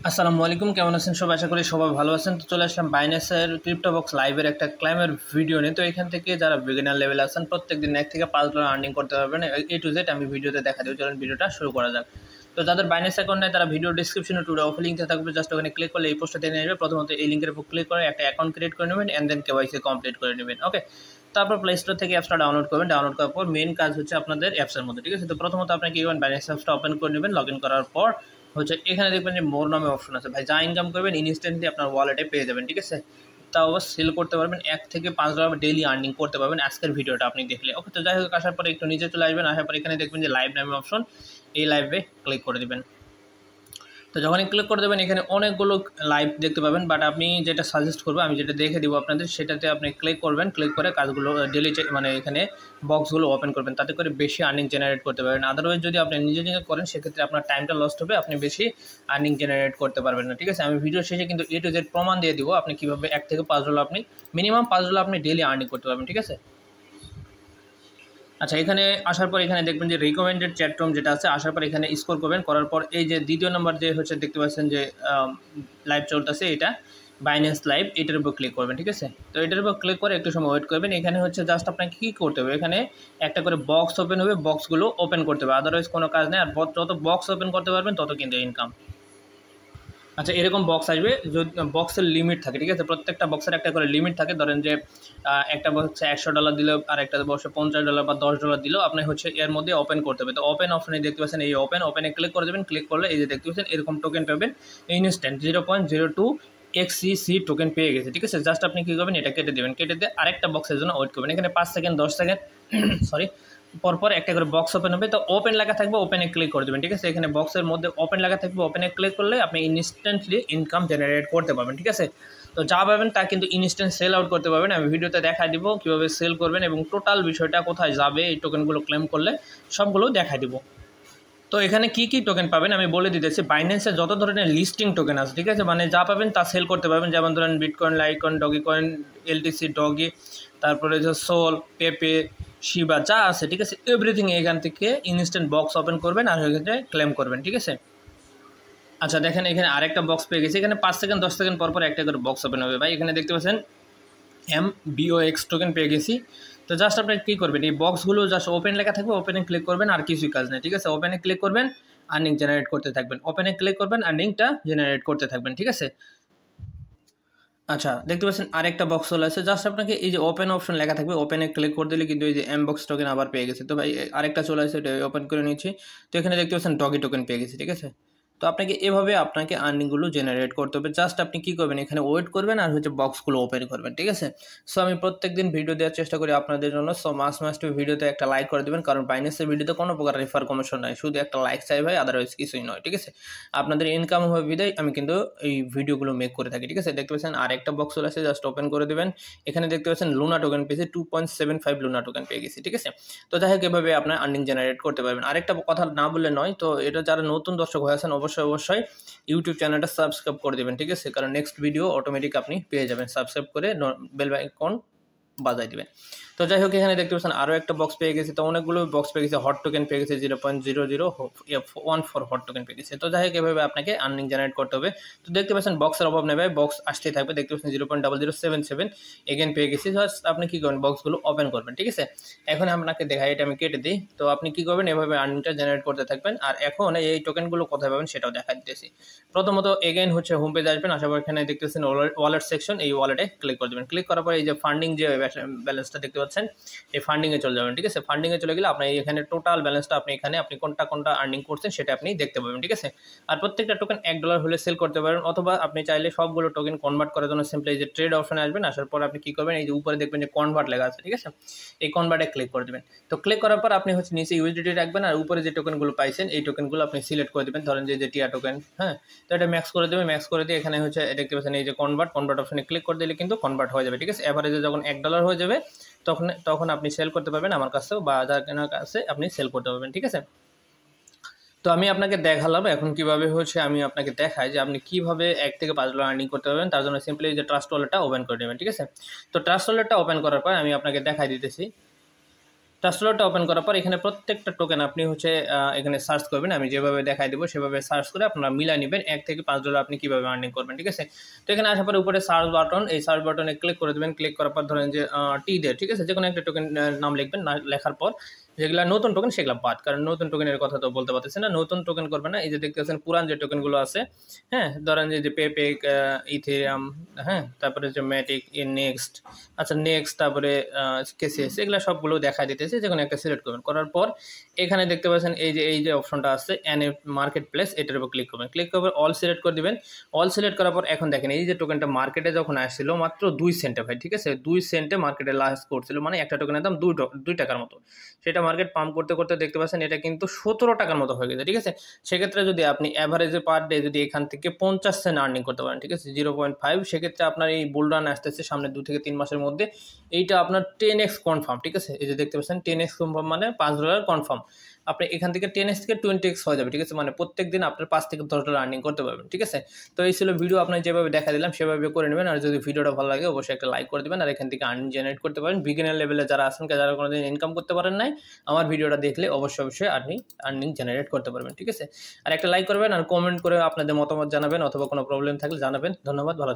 আসসালামু আলাইকুম, কেমন আছেন সবাই? আশা করি সবাই ভালো আছেন। তো চলে আসলাম বাইন্যান্সের ক্রিপ্টোবক্স লাইভের একটা ক্লাইমের ভিডিও নিয়ে। তো এখান থেকে যারা বিগিনার লেভেল আছেন প্রত্যেকদিন 1 থেকে $5 আর্নিং করতে পারবেন। এ টু জেড আমি ভিডিওতে দেখা দেব। চলুন ভিডিওটা শুরু করা যাক। তো যাদের বাইন্যান্স অ্যাকাউন্ট নেই তারা ভিডিও ডিসক্রিপশনে টুডে অফ লিঙ্ক থাকবে, জাস্ট ওখানে ক্লিক করলে এই পোস্টটা নিয়ে আসবে। প্রথমত এই লিঙ্কের উপর ক্লিক করে একটা অ্যাকাউন্ট ক্রিয়েট করে নেবেন এন্ড দেন কেওয়াইসি কমপ্লিট করে নেবেন। ওকে, তারপর প্লে স্টোর থেকে অ্যাপসটা ডাউনলোড করবেন। ডাউনলোড করার পর মেন কাজ হচ্ছে আপনাদের অ্যাপসের মধ্যে, ঠিক আছে? তো প্রথমত আপনাকে কি করবেন, বাইন্যান্স অ্যাপসটা ওপেন করে নেবেন। লগ ইন করার পর হচ্ছে এখানে দেখবেন যে মোর নামে অপশন আছে। ভাই যা ইনকাম করবেন ইনস্ট্যান্টলি আপনার ওয়ালেটে পেয়ে যাবেন, ঠিক আছে? তাও আবার সেল করতে পারবেন, $1 থেকে $5 ডেইলি আর্নিং করতে পারবেন আজকের ভিডিওটা আপনি দেখলে। ওকে, তো যাই হোক, আসার পরে একটু নিচে চলে আসবেন। আসার পর এখানে দেখবেন যে লাইভ নামে অপশন, এই লাইভে ক্লিক করে দেবেন। তো যখনই ক্লিক করে দেবেন এখানে অনেকগুলো লাইভ দেখতে পাবেন, বাট আপনি যেটা সাজেস্ট করবো, আমি যেটা দেখে দিব আপনাদের, সেটাতে আপনি ক্লিক করবেন। ক্লিক করে কাজগুলো ডেলি মানে এখানে বক্সগুলো ওপেন করবেন, তাতে করে বেশি আর্নিং জেনারেট করতে পারবেন। আদারওয়াইজ যদি আপনি নিজে নিজে করেন সেক্ষেত্রে আপনার টাইমটা লস্ট হবে, আপনি বেশি আর্নিং জেনারেট করতে পারবেন না, ঠিক আছে? আমি ভিডিও শেষে কিন্তু এ টু জেড প্রমাণ দিয়ে দিব আপনি কীভাবে $1 থেকে $5 আপনি মিনিমাম $5 আপনি ডেলি আর্নিং করতে পারবেন, ঠিক আছে? আচ্ছা, এখানে আসার পর এখানে দেখবেন যে রিকমেন্ডেড চ্যাট রুম যেটা আছে, আসার পর এখানে স্কোর করবেন। করার পর এই যে দ্বিতীয় নম্বর যে হচ্ছে দেখতে পাচ্ছেন যে লাইভ চলতেছে, এটা বাইন্যান্স লাইভ, এটার উপর ক্লিক করবেন, ঠিক আছে? তো এটার উপর ক্লিক করে একটু সময় ওয়েট করবেন। এখানে হচ্ছে জাস্ট আপনাকে কী করতে হবে, এখানে একটা করে বক্স ওপেন হবে, বক্সগুলো ওপেন করতে হবে, আদারওয়াইজ কোনো কাজ নেই। আর যত বক্স ওপেন করতে পারবেন তত কিন্তু ইনকাম। আচ্ছা, এরকম বক্স আসবে, যদি বক্সের লিমিট থাকে, ঠিক আছে? প্রত্যেকটা বক্সের একটা করে লিমিট থাকে। ধরেন যে একটা বক্সে $100 দিলেও, আর একটা বক্সে $50 বা $10 দিলেও আপনি হচ্ছে এর মধ্যে ওপেন করতে হবে। তো ওপেন অপশনে দেখতে পাচ্ছেন, এই ওপেনে ক্লিক করে দেবেন। ক্লিক করলে এই যে দেখতে পাচ্ছেন এরকম টোকেন পাবেন ইনস্ট্যান্ট 0.02 XCC টোকেন পেয়ে গেছে, ঠিক আছে? জাস্ট আপনি কী করবেন, এটা কেটে দেবেন। কেটে দিয়ে আরেকটা বক্সের জন্য ওয়েট করবেন। এখানে 5 সেকেন্ড 10 সেকেন্ড সরি পরপর একটা করে বক্স ওপেন হবে। তো ওপেন লেখা থাকবে, ওপেনে ক্লিক করে দেবেন, ঠিক আছে? এখানে বক্সের মধ্যে ওপেন লেখা থাকবে, ওপেনে ক্লিক করলে আপনি ইনস্ট্যান্টলি ইনকাম জেনারেট করতে পারবেন, ঠিক আছে? তো যা পাবেন তা কিন্তু ইনস্ট্যান্ট সেল আউট করতে পারবেন। আমি ভিডিওতে দেখা দিব কীভাবে সেল করবেন এবং টোটাল বিষয়টা কোথায় যাবে এই টোকেনগুলো ক্লেম করলে সবগুলো দেখা দিব। তো এখানে কী কী টোকেন পাবেন আমি বলে দিতেছি। বাইন্যান্সে যত ধরনের লিস্টিং টোকেন আছে, ঠিক আছে? মানে যা পাবেন তা সেল করতে পারবেন। যেমন ধরেন bitcoin, Litecoin, doggy coin, LTC, doggy, তারপরে যে সোল, পেপে, শিবা যা আছে, ঠিক আছে? এভরিথিং এখান থেকে ইনস্ট্যান্ট বক্স ওপেন করবেন আর এখানে ক্লেম করবেন, ঠিক আছে? আচ্ছা, দেখেন এখানে আরেকটা বক্স পেয়ে গেছি। এখানে 5 সেকেন্ড 10 সেকেন্ড পর একটা করে বক্স ওপেন হবে। ভাই এখানে দেখতে পাচ্ছেন MBOX টোকেন পেয়ে গেছি। তো জাস্ট আপনি কী করবেন, এই বক্সগুলো জাস্ট ওপেন লেখা থাকবে, ওপেনে ক্লিক করবেন, আর কিছুই কাজ নেই, ঠিক আছে? ওপেনে ক্লিক করবেন, আর্নিং জেনারেট করতে থাকবেন। ওপেনে ক্লিক করবেন, আর্নিংটা জেনারেট করতে থাকবেন, ঠিক আছে? আচ্ছা, দেখতে পাচ্ছেন আরেকটা বক্স চলে আসছে। জাস্ট আপনাকে এই যে ওপেন অপশন লেখা থাকবে, ওপেনে ক্লিক করে দিলে কিন্তু এই যে বক্স টোকেন আবার পেয়ে গেছে। তো ভাই আরেকটা চলে আসছে, এটা ওপেন করে নিচ্ছি। তো এখানে দেখতে পাচ্ছেন ডগি টোকেন পেয়ে গেছি, ঠিক আছে? তো আপনাকে এভাবে আপনাকে আর্নিংগুলো জেনারেট করতে হবে। জাস্ট আপনি কী করবেন, এখানে ওয়েট করবেন আর হচ্ছে বক্সগুলো ওপেন করবেন, ঠিক আছে? সো আমি প্রত্যেকদিন ভিডিও দেওয়ার চেষ্টা করি আপনাদের জন্য। সো মাস্ট ভিডিওতে একটা লাইক করে দেবেন, কারণ বাইন্যান্সের ভিডিওতে কোনো প্রকার রেফার কমিশন নাই, শুধু একটা লাইক চাই ভাই, আদারওয়াইজ কিছুই নয়, ঠিক আছে? আপনাদের ইনকাম হবে বিদায় আমি কিন্তু এই ভিডিওগুলো মেক করে থাকি, ঠিক আছে? দেখতে পাচ্ছেন আরেকটা বক্স চলে আসছে, জাস্ট ওপেন করে দেবেন। এখানে দেখতে পাচ্ছেন লুনা টোকেন পেয়েছি, 2.75 লুনা টোকেন পেয়ে গেছি, ঠিক আছে? তো যাই হোক, এভাবে আপনার আর্নিং জেনারেট করতে পারবেন। আরেকটা কথা না বললে নয়, তো এটা যারা নতুন দর্শক হয়ে আছেন অবশ্যই ইউটিউব চ্যানেলটা সাবস্ক্রাইব করে দেবেন, ঠিক আছে? কারণ নেক্সট ভিডিও অটোমেটিক আপনি পেয়ে যাবেন। সাবস্ক্রাইব করে বেল আইকন বাজাই দিবেন। তো যাই হোক, এখানে দেখতে পাচ্ছেন আরও একটা বক্স পেয়ে গেছি। তো অনেকগুলো বক্স পেয়ে গেছে, হট টোকেন পেয়ে গেছে 0.0014 হট টোকেন পেয়ে গেছে। তো যাই হোক, এভাবে আপনাকে আর্নিং জেনারেট করতে হবে। তো দেখতে পাচ্ছেন বক্সের অভাব নেই ভাই, বক্স আসতেই থাকবে। দেখতে পাচ্ছেন 0.0077 এগেন পেয়ে গেছি। জাস্ট আপনি কী করবেন, বক্সগুলো ওপেন করবেন, ঠিক আছে? এখন আপনাকে দেখাই, এটা আমি কেটে দিই। তো আপনি কী করবেন, এভাবে আর্নিংটা জেনারেট করতে থাকবেন। আর এখন এই টোকেনগুলো কোথায় পাবেন সেটাও দেখা দিতেছি। প্রথমত এগেন হচ্ছে হোম পেজ আসবেন। আসার পর এখানে দেখতে পাচ্ছেন ওয়ালেট সেকশন, এই ওয়ালেটে ক্লিক করে দেবেন। ক্লিক করার পর এই যে ফান্ডিং যে ব্যালেন্সটা দেখতে পাচ্ছেন, এই ফান্ডিংয়ে চলে যাবেন, ঠিক আছে? ফান্ডিংয়ে চলে গেলে আপনি এখানে টোটাল ব্যালেন্সটা আপনি কোনটা আর্নিং করছেন সেটা আপনি দেখতে পাবেন, ঠিক আছে? আর প্রত্যেকটা টোকেন $1 হলে সেল করতে পারেন, অথবা আপনি চাইলে সবগুলো টোকেন কনভার্ট করার জন্য সিম্পলি এই যে ট্রেড অপশনে আসবেন। আসার পর আপনি কী করবেন, এই যে উপরে দেখবেন যে কনভার্ট লেখা আছে, ঠিক আছে? এই কনভার্টে ক্লিক করে দেবেন। তো ক্লিক করার পর আপনি হচ্ছে নিচে ইউএসডিটি রাখবেন, আর উপরে যে টোকেনগুলো পাইছেন এই টোকেনগুলো আপনি সিলেক্ট করে দেবেন। ধরেন যে টিয়া টোকেন, হ্যাঁ? তো এটা ম্যাক্স করে দেবে। ম্যাক্স করে দিয়ে এখানে হচ্ছে দেখতে পাচ্ছেন এই যে কনভার্ট অপশনে ক্লিক করে দিলে কিন্তু কনভার্ট হয়ে যাবে, ঠিক আছে? এভারেজে যখন $1 হয়ে যাবে তখন আপনি সেল করতে পারবেন আমার কাছেও, বা যার কেনার কাছে আপনি সেল করতে পারবেন, ঠিক আছে? তো আমি আপনাকে দেখালাম এখন কিভাবে হচ্ছে, আমি আপনাকে দেখাই যে আপনি কিভাবে $1 থেকে $5 আর্নিং করতে পারবেন। তার জন্য সিম্পলি যে ট্রাস্ট ওয়ালেটটা ওপেন করে নেবেন, ঠিক আছে? তো ট্রাস্ট ওয়ালেটটা ওপেন করার পর আমি আপনাকে দেখাই দিতেছি। ট্রাস্ট ওয়ালেটটা ওপেন করার পর এখানে প্রত্যেকটা টোকেন আপনি হচ্ছে এখানে সার্চ করবেন, আমি যেভাবে দেখাই দেবো সেভাবে সার্চ করে আপনারা মিলাই নেবেন $1 থেকে $5 আপনি কীভাবে আর্নিং করবেন, ঠিক আছে। তো এখানে আসার পরে উপরে সার্চ বাটন, এই সার্চ বাটনে ক্লিক করে দেবেন। ক্লিক করার পর ধরেন যে টি দিয়ে, ঠিক আছে, যে কোনো একটা টোকেন নাম লিখবেন, লেখার পর যেগুলো নতুন টোকেন সেগুলো বাদ, কারণ নতুন টোকেনের কথা তো বলতে পারতেছি না, নতুন টোকেন করবে না। এই যে দেখতে পাচ্ছেন পুরান যে টোকেনগুলো আছে, হ্যাঁ, ধরেন যে পেপেক, ইথেরিয়াম, হ্যাঁ, তারপরে যে ম্যাটিক, নেক্সট, আচ্ছা নেক্সট, তারপরে কেসিএস, এগুলো সবগুলো দেখা দিতেছে, যে কোনো একটা সিলেক্ট করবেন। করার পর এখানে দেখতে পাচ্ছেন এই যে অপশনটা আছে এনএফ মার্কেট প্লেস, এটার উপর ক্লিক করবেন। ক্লিক করে অল সিলেক্ট করে দিবেন। অল সিলেক্ট করার পর এখন দেখেন এই যে টোকেনটা মার্কেটে যখন আসছিল মাত্র 2 সেন্টে ভাই, ঠিক আছে, 2 সেন্টে মার্কেটে লাস্ট করছিল, মানে একটা টোকেনের দাম 2 টাকার মতো। সেটা মার্কেট পাম্প করতে করতে দেখতে পাচ্ছেন এটা কিন্তু 17 টাকার মতো হয়ে গেছে, ঠিক আছে। সেক্ষেত্রে যদি আপনি অ্যাভারেজে পার ডে যদি এখান থেকে 50 সেন্ট আর্নিং করতে পারেন, ঠিক আছে, 0.5, সেক্ষেত্রে আপনার এই বুল রান আসতেছে সামনে 2 থেকে 3 মাসের মধ্যে, এইটা আপনার 10x কনফার্ম, ঠিক আছে। এই যে দেখতে পাচ্ছেন 10x কনফার্ম মানে $5 কনফার্ম। আপনি এখান থেকে 10x থেকে 20x হয়ে যাবে, ঠিক আছে, মানে প্রত্যেক দিন আপনার $5 থেকে $10 আর্নিং করতে পারবেন, ঠিক আছে। তো এই ছিল ভিডিও, আপনার যেভাবে দেখা দিলাম সেভাবে করে নেবেন। আর যদি ভিডিওটা ভালো লাগে অবশ্যই একটা লাইক করে দেবেন, আর এখান থেকে আর্নিং জেনারেট করতে পারেন। বিগিনার লেভেলে যারা আছেন, যারা কোনোদিন ইনকাম করতে পারেন নাই, আমার ভিডিওটা দেখলে অবশ্যই আর্নিং জেনারেট করতে পারবেন, ঠিক আছে। আর একটা লাইক করবেন আর কমেন্ট করে আপনাদের মতামত জানাবেন, অথবা কোনো প্রবলেম থাকলে জানাবেন। ধন্যবাদ, ভালো।